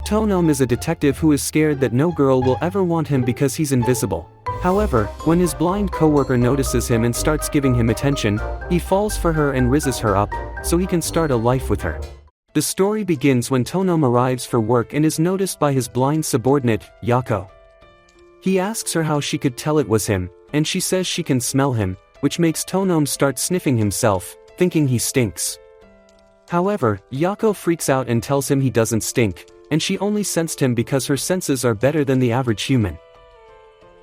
Tonom is a detective who is scared that no girl will ever want him because he's invisible. However, when his blind coworker notices him and starts giving him attention, he falls for her and rizzes her up, so he can start a life with her. The story begins when Tonom arrives for work and is noticed by his blind subordinate, Yako. He asks her how she could tell it was him, and she says she can smell him, which makes Tonom start sniffing himself, thinking he stinks. However, Yako freaks out and tells him he doesn't stink, and she only sensed him because her senses are better than the average human.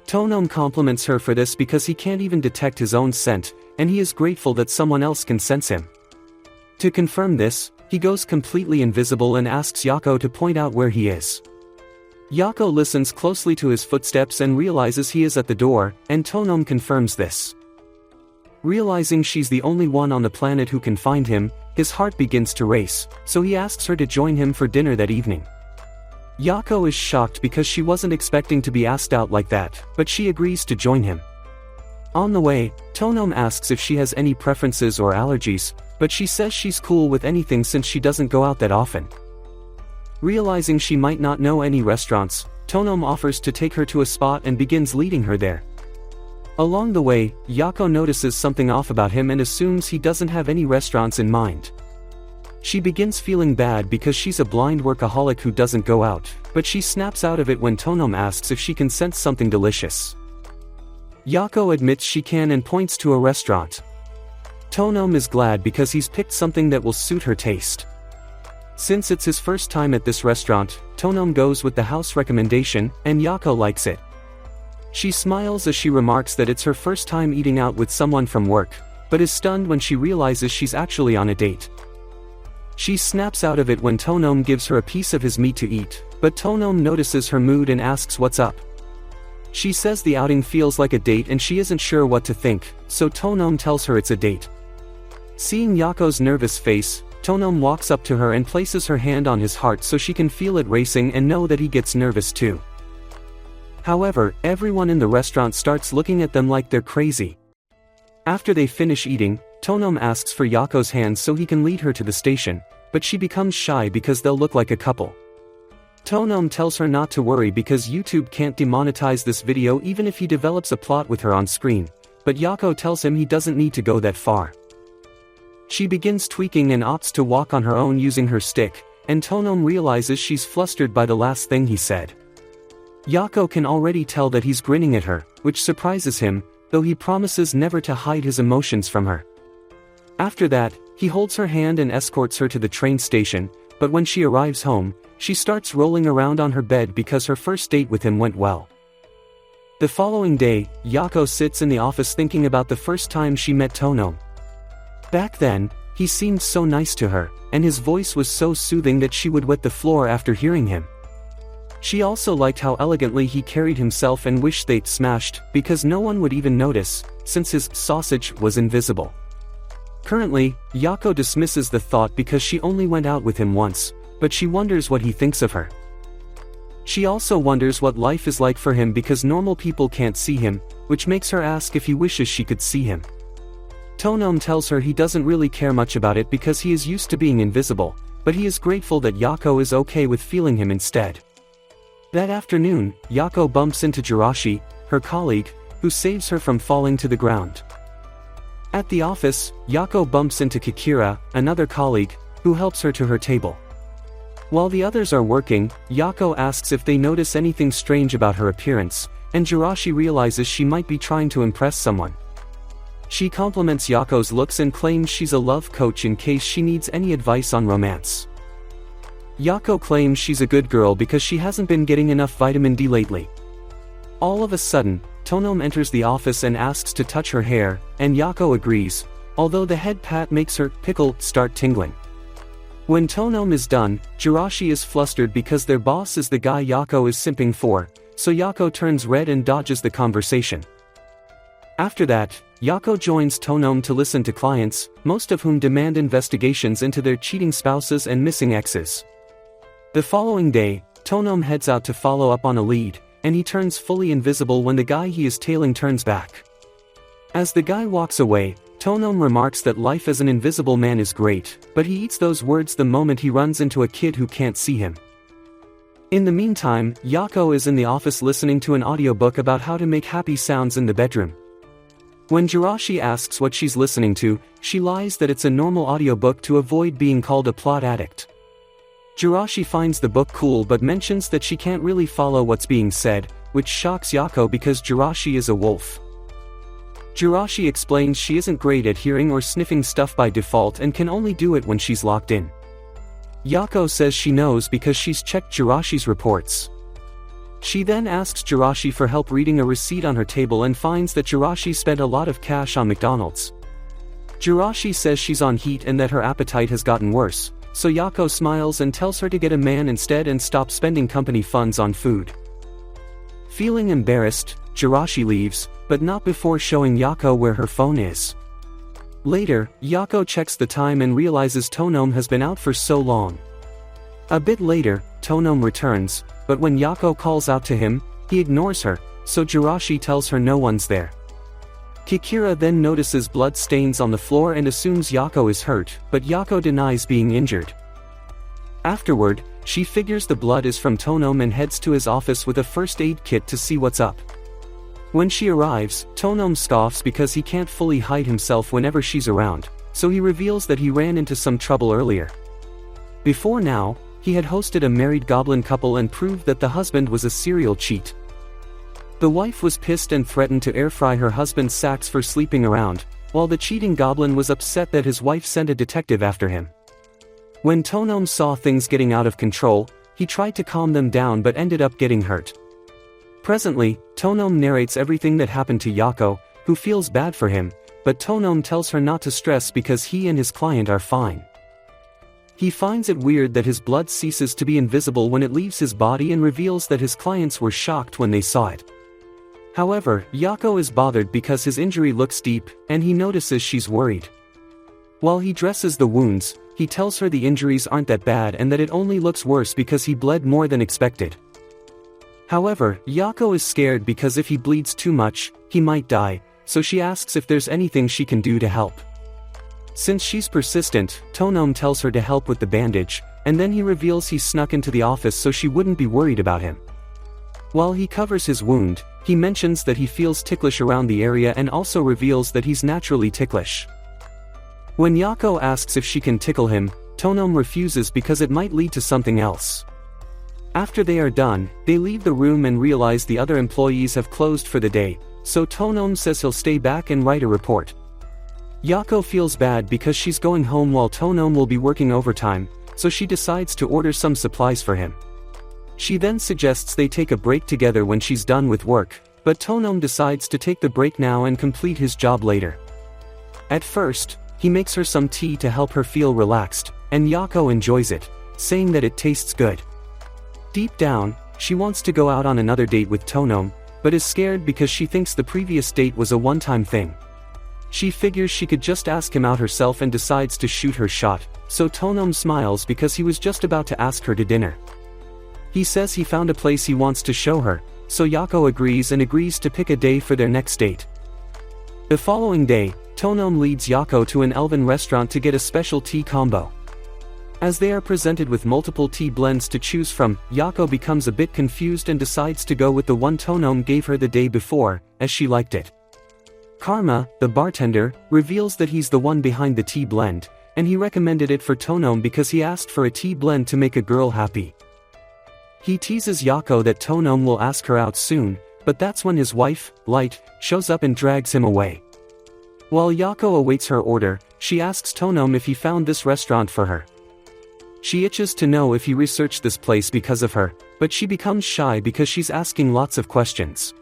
Tonom compliments her for this because he can't even detect his own scent, and he is grateful that someone else can sense him. To confirm this, he goes completely invisible and asks Yako to point out where he is. Yako listens closely to his footsteps and realizes he is at the door, and Tonom confirms this. Realizing she's the only one on the planet who can find him, his heart begins to race, so he asks her to join him for dinner that evening. Yako is shocked because she wasn't expecting to be asked out like that, but she agrees to join him. On the way, Tonom asks if she has any preferences or allergies, but she says she's cool with anything since she doesn't go out that often. Realizing she might not know any restaurants, Tonom offers to take her to a spot and begins leading her there. Along the way, Yako notices something off about him and assumes he doesn't have any restaurants in mind. She begins feeling bad because she's a blind workaholic who doesn't go out, but she snaps out of it when Tonom asks if she can sense something delicious. Yako admits she can and points to a restaurant. Tonom is glad because he's picked something that will suit her taste. Since it's his first time at this restaurant, Tonom goes with the house recommendation, and Yako likes it. She smiles as she remarks that it's her first time eating out with someone from work, but is stunned when she realizes she's actually on a date. She snaps out of it when Tonom gives her a piece of his meat to eat, but Tonom notices her mood and asks what's up. She says the outing feels like a date and she isn't sure what to think, so Tonom tells her it's a date. Seeing Yako's nervous face, Tonom walks up to her and places her hand on his heart so she can feel it racing and know that he gets nervous too. However, everyone in the restaurant starts looking at them like they're crazy. After they finish eating, Tonom asks for Yako's hand so he can lead her to the station, but she becomes shy because they'll look like a couple. Tonom tells her not to worry because YouTube can't demonetize this video even if he develops a plot with her on screen, but Yako tells him he doesn't need to go that far. She begins tweaking and opts to walk on her own using her stick, and Tonom realizes she's flustered by the last thing he said. Yako can already tell that he's grinning at her, which surprises him, though he promises never to hide his emotions from her. After that, he holds her hand and escorts her to the train station, but when she arrives home, she starts rolling around on her bed because her first date with him went well. The following day, Yako sits in the office thinking about the first time she met Tonom. Back then, he seemed so nice to her, and his voice was so soothing that she would wet the floor after hearing him. She also liked how elegantly he carried himself and wished they'd smashed, because no one would even notice, since his sausage was invisible. Currently, Yako dismisses the thought because she only went out with him once, but she wonders what he thinks of her. She also wonders what life is like for him because normal people can't see him, which makes her ask if he wishes she could see him. Tonom tells her he doesn't really care much about it because he is used to being invisible, but he is grateful that Yako is okay with feeling him instead. That afternoon, Yako bumps into Jirashi, her colleague, who saves her from falling to the ground. At the office, Yako bumps into Kikira, another colleague, who helps her to her table. While the others are working, Yako asks if they notice anything strange about her appearance, and Jirashi realizes she might be trying to impress someone. She compliments Yako's looks and claims she's a love coach in case she needs any advice on romance. Yako claims she's a good girl because she hasn't been getting enough vitamin D lately. All of a sudden, Tonom enters the office and asks to touch her hair, and Yako agrees, although the head pat makes her pickle start tingling. When Tonom is done, Jirashi is flustered because their boss is the guy Yako is simping for, so Yako turns red and dodges the conversation. After that, Yako joins Tonom to listen to clients, most of whom demand investigations into their cheating spouses and missing exes. The following day, Tonom heads out to follow up on a lead, and he turns fully invisible when the guy he is tailing turns back. As the guy walks away, Tonom remarks that life as an invisible man is great, but he eats those words the moment he runs into a kid who can't see him. In the meantime, Yako is in the office listening to an audiobook about how to make happy sounds in the bedroom. When Jirashi asks what she's listening to, she lies that it's a normal audiobook to avoid being called a plot addict. Jirashi finds the book cool but mentions that she can't really follow what's being said, which shocks Yako because Jirashi is a wolf. Jirashi explains she isn't great at hearing or sniffing stuff by default and can only do it when she's locked in. Yako says she knows because she's checked Jirashi's reports. She then asks Jirashi for help reading a receipt on her table and finds that Jirashi spent a lot of cash on McDonald's. Jirashi says she's on heat and that her appetite has gotten worse, so Yako smiles and tells her to get a man instead and stop spending company funds on food. Feeling embarrassed, Jirashi leaves, but not before showing Yako where her phone is. Later, Yako checks the time and realizes Tonome has been out for so long. A bit later, Tonome returns, but when Yako calls out to him, he ignores her, so Jirashi tells her no one's there. Kikira then notices blood stains on the floor and assumes Yako is hurt, but Yako denies being injured. Afterward, she figures the blood is from Tonome and heads to his office with a first aid kit to see what's up. When she arrives, Tonome scoffs because he can't fully hide himself whenever she's around, so he reveals that he ran into some trouble earlier. Before now, he had hosted a married goblin couple and proved that the husband was a serial cheat. The wife was pissed and threatened to air fry her husband's sacks for sleeping around, while the cheating goblin was upset that his wife sent a detective after him. When Tonome saw things getting out of control, he tried to calm them down but ended up getting hurt. Presently, Tonome narrates everything that happened to Yako, who feels bad for him, but Tonome tells her not to stress because he and his client are fine. He finds it weird that his blood ceases to be invisible when it leaves his body and reveals that his clients were shocked when they saw it. However, Yako is bothered because his injury looks deep, and he notices she's worried. While he dresses the wounds, he tells her the injuries aren't that bad and that it only looks worse because he bled more than expected. However, Yako is scared because if he bleeds too much, he might die, so she asks if there's anything she can do to help. Since she's persistent, Tonome tells her to help with the bandage, and then he reveals he snuck into the office so she wouldn't be worried about him. While he covers his wound, he mentions that he feels ticklish around the area and also reveals that he's naturally ticklish. When Yako asks if she can tickle him, Tonome refuses because it might lead to something else. After they are done, they leave the room and realize the other employees have closed for the day, so Tonome says he'll stay back and write a report. Yako feels bad because she's going home while Tonome will be working overtime, so she decides to order some supplies for him. She then suggests they take a break together when she's done with work, but Tonome decides to take the break now and complete his job later. At first, he makes her some tea to help her feel relaxed, and Yako enjoys it, saying that it tastes good. Deep down, she wants to go out on another date with Tonome, but is scared because she thinks the previous date was a one-time thing. She figures she could just ask him out herself and decides to shoot her shot, so Tonome smiles because he was just about to ask her to dinner. He says he found a place he wants to show her, so Yako agrees to pick a day for their next date. The following day, Tonome leads Yako to an elven restaurant to get a special tea combo. As they are presented with multiple tea blends to choose from, Yako becomes a bit confused and decides to go with the one Tonome gave her the day before, as she liked it. Karma, the bartender, reveals that he's the one behind the tea blend, and he recommended it for Tonome because he asked for a tea blend to make a girl happy. He teases Yako that Tonome will ask her out soon, but that's when his wife, Light, shows up and drags him away. While Yako awaits her order, she asks Tonome if he found this restaurant for her. She itches to know if he researched this place because of her, but she becomes shy because she's asking lots of questions.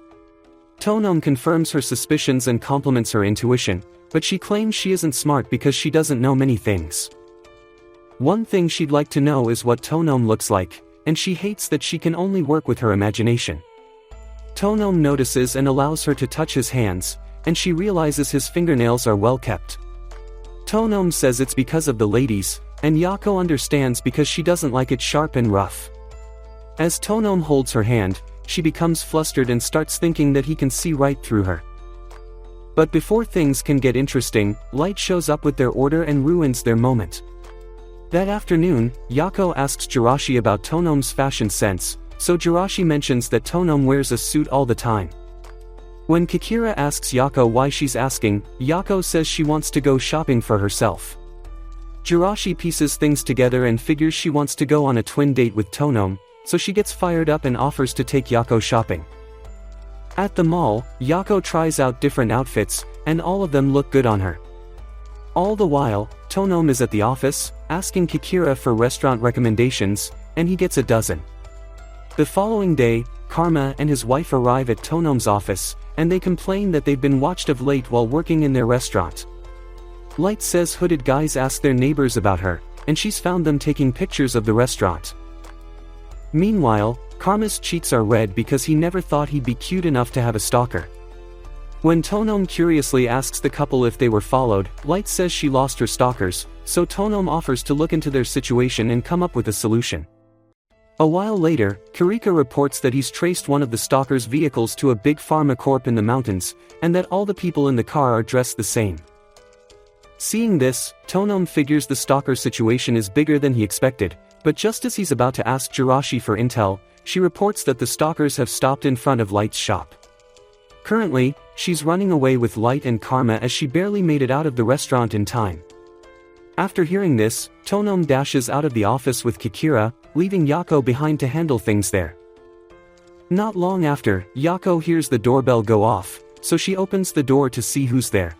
Tonome confirms her suspicions and compliments her intuition, but she claims she isn't smart because she doesn't know many things. One thing she'd like to know is what Tonome looks like, and she hates that she can only work with her imagination. Tonome notices and allows her to touch his hands, and she realizes his fingernails are well kept. Tonome says it's because of the ladies, and Yako understands because she doesn't like it sharp and rough. As Tonome holds her hand, she becomes flustered and starts thinking that he can see right through her. But before things can get interesting, Light shows up with their order and ruins their moment. That afternoon, Yako asks Jirashi about Tonom's fashion sense, so Jirashi mentions that Tonom wears a suit all the time. When Kikira asks Yako why she's asking, Yako says she wants to go shopping for herself. Jirashi pieces things together and figures she wants to go on a twin date with Tonom, so she gets fired up and offers to take Yako shopping. At the mall, Yako tries out different outfits, and all of them look good on her. All the while, Tonom is at the office, asking Kikira for restaurant recommendations, and he gets a dozen. The following day, Karma and his wife arrive at Tonom's office, and they complain that they've been watched of late while working in their restaurant. Light says hooded guys ask their neighbors about her, and she's found them taking pictures of the restaurant. Meanwhile, Karma's cheeks are red because he never thought he'd be cute enough to have a stalker. When Tonom curiously asks the couple if they were followed, Light says she lost her stalkers, so Tonom offers to look into their situation and come up with a solution. A while later, Kirika reports that he's traced one of the stalker's vehicles to a big pharma corp in the mountains, and that all the people in the car are dressed the same. Seeing this, Tonom figures the stalker situation is bigger than he expected, but just as he's about to ask Jirashi for intel, she reports that the stalkers have stopped in front of Light's shop. Currently, she's running away with Light and Karma as she barely made it out of the restaurant in time. After hearing this, Tonom dashes out of the office with Kikira, leaving Yako behind to handle things there. Not long after, Yako hears the doorbell go off, so she opens the door to see who's there.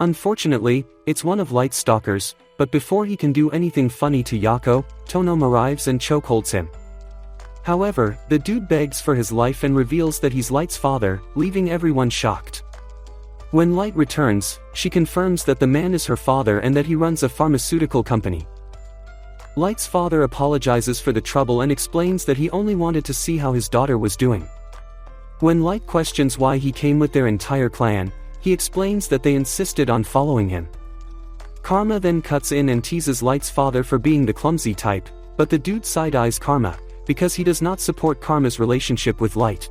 Unfortunately, it's one of Light's stalkers, but before he can do anything funny to Yako, Tonom arrives and chokeholds him. However, the dude begs for his life and reveals that he's Light's father, leaving everyone shocked. When Light returns, she confirms that the man is her father and that he runs a pharmaceutical company. Light's father apologizes for the trouble and explains that he only wanted to see how his daughter was doing. When Light questions why he came with their entire clan, he explains that they insisted on following him. Karma then cuts in and teases Light's father for being the clumsy type, but the dude side-eyes Karma, because he does not support Karma's relationship with Light.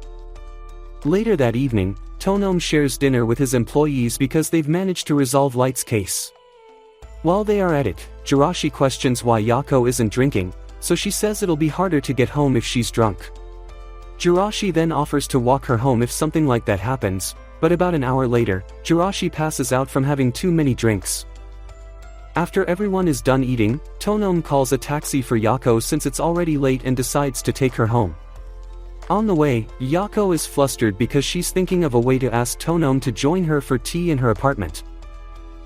Later that evening, Tonom shares dinner with his employees because they've managed to resolve Light's case. While they are at it, Jirashi questions why Yako isn't drinking, so she says it'll be harder to get home if she's drunk. Jirashi then offers to walk her home if something like that happens, but about an hour later, Jirashi passes out from having too many drinks. After everyone is done eating, Tonom calls a taxi for Yako since it's already late and decides to take her home. On the way, Yako is flustered because she's thinking of a way to ask Tonom to join her for tea in her apartment.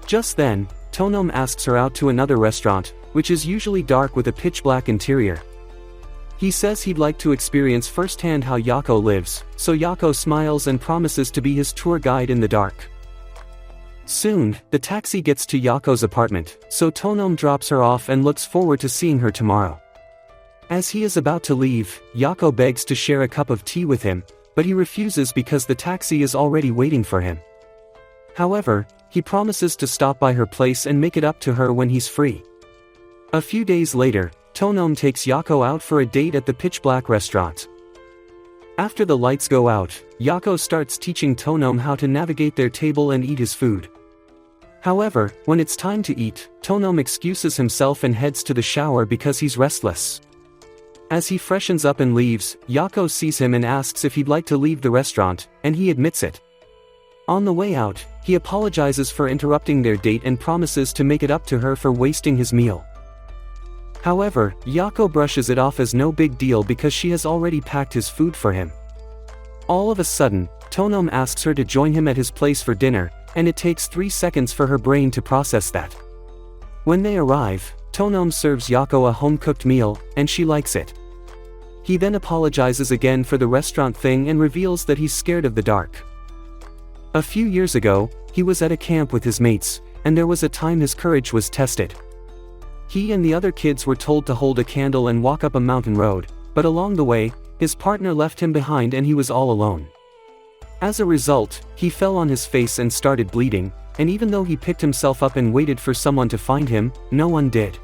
Just then, Tonom asks her out to another restaurant, which is usually dark with a pitch-black interior. He says he'd like to experience firsthand how Yako lives, so Yako smiles and promises to be his tour guide in the dark. Soon, the taxi gets to Yako's apartment, so Tonom drops her off and looks forward to seeing her tomorrow. As he is about to leave, Yako begs to share a cup of tea with him, but he refuses because the taxi is already waiting for him. However, he promises to stop by her place and make it up to her when he's free. A few days later, Tonom takes Yako out for a date at the pitch-black restaurant. After the lights go out, Yako starts teaching Tonom how to navigate their table and eat his food. However, when it's time to eat, Tonom excuses himself and heads to the shower because he's restless. As he freshens up and leaves, Yako sees him and asks if he'd like to leave the restaurant, and he admits it. On the way out, he apologizes for interrupting their date and promises to make it up to her for wasting his meal. However, Yako brushes it off as no big deal because she has already packed his food for him. All of a sudden, Tonom asks her to join him at his place for dinner, and it takes 3 seconds for her brain to process that. When they arrive, Tonom serves Yako a home-cooked meal, and she likes it. He then apologizes again for the restaurant thing and reveals that he's scared of the dark. A few years ago, he was at a camp with his mates, and there was a time his courage was tested. He and the other kids were told to hold a candle and walk up a mountain road, but along the way, his partner left him behind and he was all alone. As a result, he fell on his face and started bleeding, and even though he picked himself up and waited for someone to find him, no one did.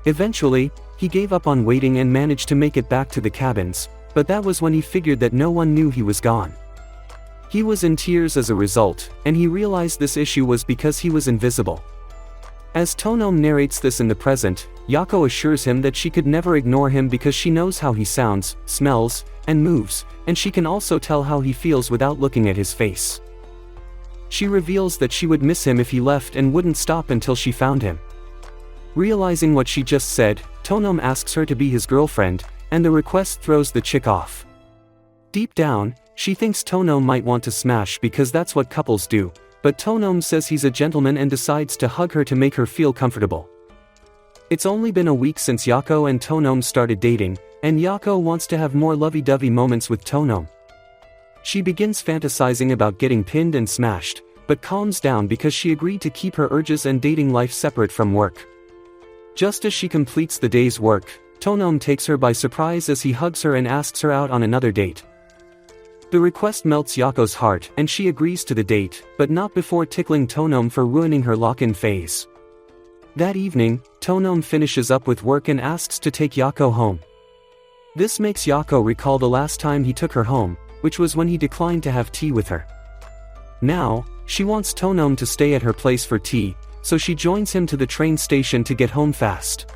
Eventually, he gave up on waiting and managed to make it back to the cabins, but that was when he figured that no one knew he was gone. He was in tears as a result, and he realized this issue was because he was invisible. As Tonome narrates this in the present, Yako assures him that she could never ignore him because she knows how he sounds, smells, and moves, and she can also tell how he feels without looking at his face. She reveals that she would miss him if he left and wouldn't stop until she found him. Realizing what she just said, Tonome asks her to be his girlfriend, and the request throws the chick off. Deep down, she thinks Tonome might want to smash because that's what couples do, but Tonome says he's a gentleman and decides to hug her to make her feel comfortable. It's only been a week since Yako and Tonome started dating, and Yako wants to have more lovey-dovey moments with Tonome. She begins fantasizing about getting pinned and smashed, but calms down because she agreed to keep her urges and dating life separate from work. Just as she completes the day's work, Tonome takes her by surprise as he hugs her and asks her out on another date. The request melts Yako's heart and she agrees to the date, but not before tickling Tonome for ruining her lock-in phase. That evening, Tonome finishes up with work and asks to take Yako home. This makes Yako recall the last time he took her home, which was when he declined to have tea with her. Now, she wants Tonome to stay at her place for tea, so she joins him to the train station to get home fast.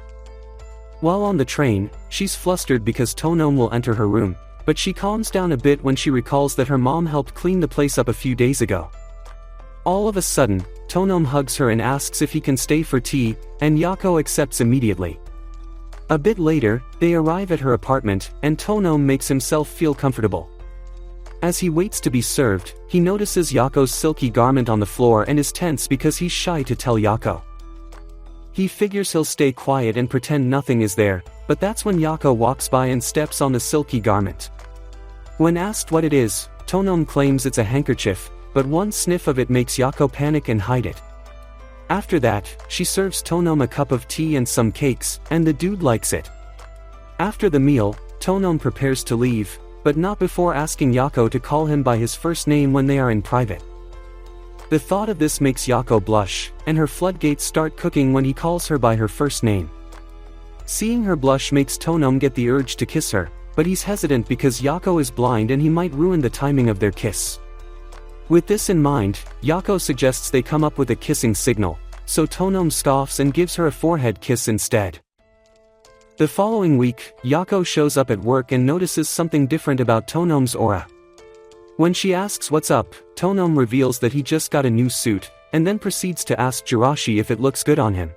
While on the train, she's flustered because Tonome will enter her room, but she calms down a bit when she recalls that her mom helped clean the place up a few days ago. All of a sudden, Tonome hugs her and asks if he can stay for tea, and Yako accepts immediately. A bit later, they arrive at her apartment, and Tonome makes himself feel comfortable. As he waits to be served, he notices Yako's silky garment on the floor and is tense because he's shy to tell Yako. He figures he'll stay quiet and pretend nothing is there, but that's when Yako walks by and steps on the silky garment. When asked what it is, Tonome claims it's a handkerchief, but one sniff of it makes Yako panic and hide it. After that, she serves Tonome a cup of tea and some cakes, and the dude likes it. After the meal, Tonome prepares to leave, but not before asking Yako to call him by his first name when they are in private. The thought of this makes Yako blush, and her floodgates start cooking when he calls her by her first name. Seeing her blush makes Tonome get the urge to kiss her, but he's hesitant because Yako is blind and he might ruin the timing of their kiss. With this in mind, Yako suggests they come up with a kissing signal, so Tonome scoffs and gives her a forehead kiss instead. The following week, Yako shows up at work and notices something different about Tonome's aura. When she asks what's up, Tonome reveals that he just got a new suit, and then proceeds to ask Jirashi if it looks good on him.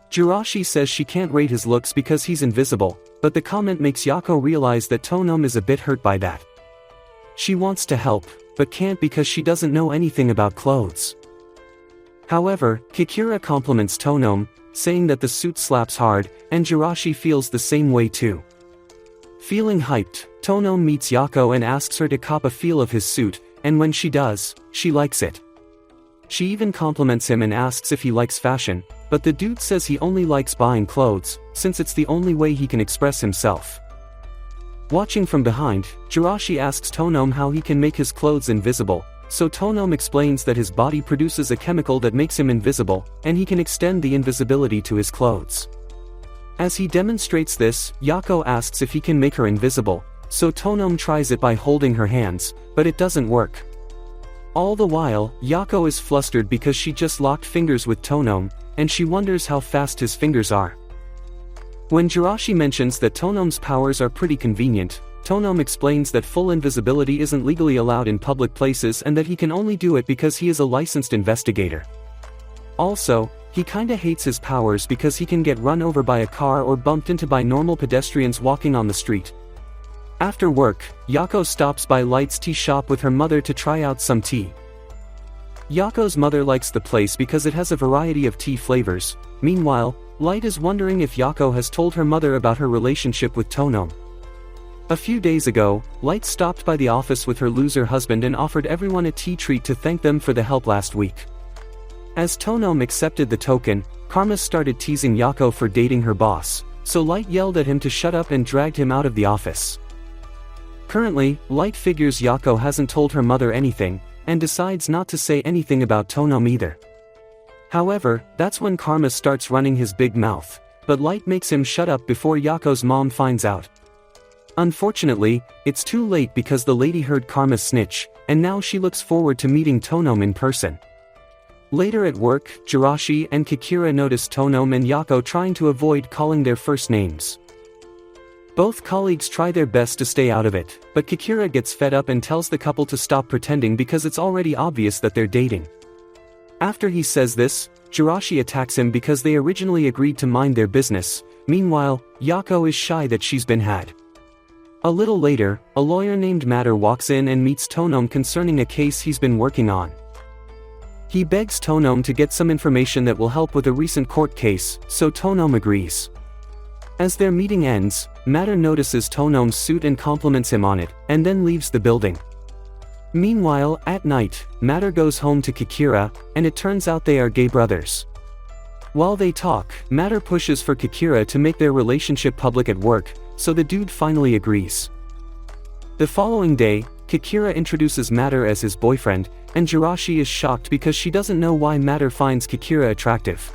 Jirashi says she can't rate his looks because he's invisible, but the comment makes Yako realize that Tonome is a bit hurt by that. She wants to help, but can't because she doesn't know anything about clothes. However, Kikira compliments Tonome, saying that the suit slaps hard, and Jirashi feels the same way too. Feeling hyped, Tonome meets Yako and asks her to cop a feel of his suit, and when she does, she likes it. She even compliments him and asks if he likes fashion, but the dude says he only likes buying clothes, since it's the only way he can express himself. Watching from behind, Jirashi asks Tonome how he can make his clothes invisible, so Tonome explains that his body produces a chemical that makes him invisible, and he can extend the invisibility to his clothes. As he demonstrates this, Yako asks if he can make her invisible, so Tonome tries it by holding her hands, but it doesn't work. All the while, Yako is flustered because she just locked fingers with Tonome, and she wonders how fast his fingers are. When Jirashi mentions that Tonome's powers are pretty convenient, Tonome explains that full invisibility isn't legally allowed in public places and that he can only do it because he is a licensed investigator. Also, he kinda hates his powers because he can get run over by a car or bumped into by normal pedestrians walking on the street. After work, Yako stops by Light's tea shop with her mother to try out some tea. Yako's mother likes the place because it has a variety of tea flavors. Meanwhile, Light is wondering if Yako has told her mother about her relationship with Tonome. A few days ago, Light stopped by the office with her loser husband and offered everyone a tea treat to thank them for the help last week. As Tonome accepted the token, Karma started teasing Yako for dating her boss, so Light yelled at him to shut up and dragged him out of the office. Currently, Light figures Yako hasn't told her mother anything, and decides not to say anything about Tonome either. However, that's when Karma starts running his big mouth, but Light makes him shut up before Yako's mom finds out. Unfortunately, it's too late because the lady heard Karma snitch, and now she looks forward to meeting Tonome in person. Later at work, Jirashi and Kikira notice Tonome and Yako trying to avoid calling their first names. Both colleagues try their best to stay out of it, but Kikira gets fed up and tells the couple to stop pretending because it's already obvious that they're dating. After he says this, Jirashi attacks him because they originally agreed to mind their business. Meanwhile, Yako is shy that she's been had. A little later, a lawyer named Matter walks in and meets Tonome concerning a case he's been working on. He begs Tonome to get some information that will help with a recent court case, so Tonome agrees. As their meeting ends, Matter notices Tonome's suit and compliments him on it, and then leaves the building. Meanwhile, at night, Matter goes home to Kikira, and it turns out they are gay brothers. While they talk, Matter pushes for Kikira to make their relationship public at work, so the dude finally agrees. The following day, Kikira introduces Matter as his boyfriend, and Jirashi is shocked because she doesn't know why Matter finds Kikira attractive.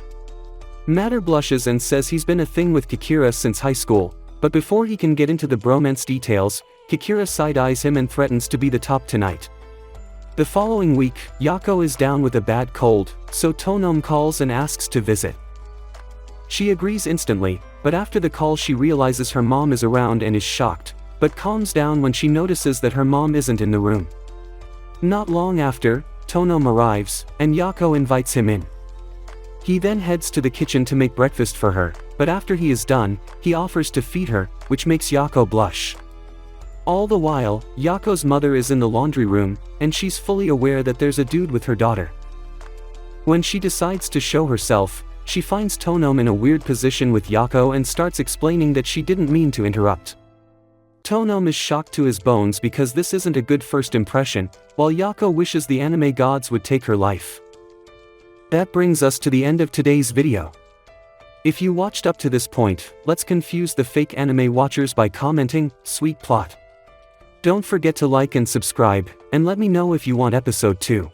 Matter blushes and says he's been a thing with Kikira since high school, but before he can get into the bromance details, Kikira side-eyes him and threatens to be the top tonight. The following week, Yako is down with a bad cold, so Tonome calls and asks to visit. She agrees instantly, but after the call she realizes her mom is around and is shocked, but calms down when she notices that her mom isn't in the room. Not long after, Tonome arrives, and Yako invites him in. He then heads to the kitchen to make breakfast for her, but after he is done, he offers to feed her, which makes Yako blush. All the while, Yako's mother is in the laundry room, and she's fully aware that there's a dude with her daughter. When she decides to show herself, she finds Tonome in a weird position with Yako and starts explaining that she didn't mean to interrupt. Tonome is shocked to his bones because this isn't a good first impression, while Yako wishes the anime gods would take her life. That brings us to the end of today's video. If you watched up to this point, let's confuse the fake anime watchers by commenting, "Sweet plot." Don't forget to like and subscribe, and let me know if you want episode 2.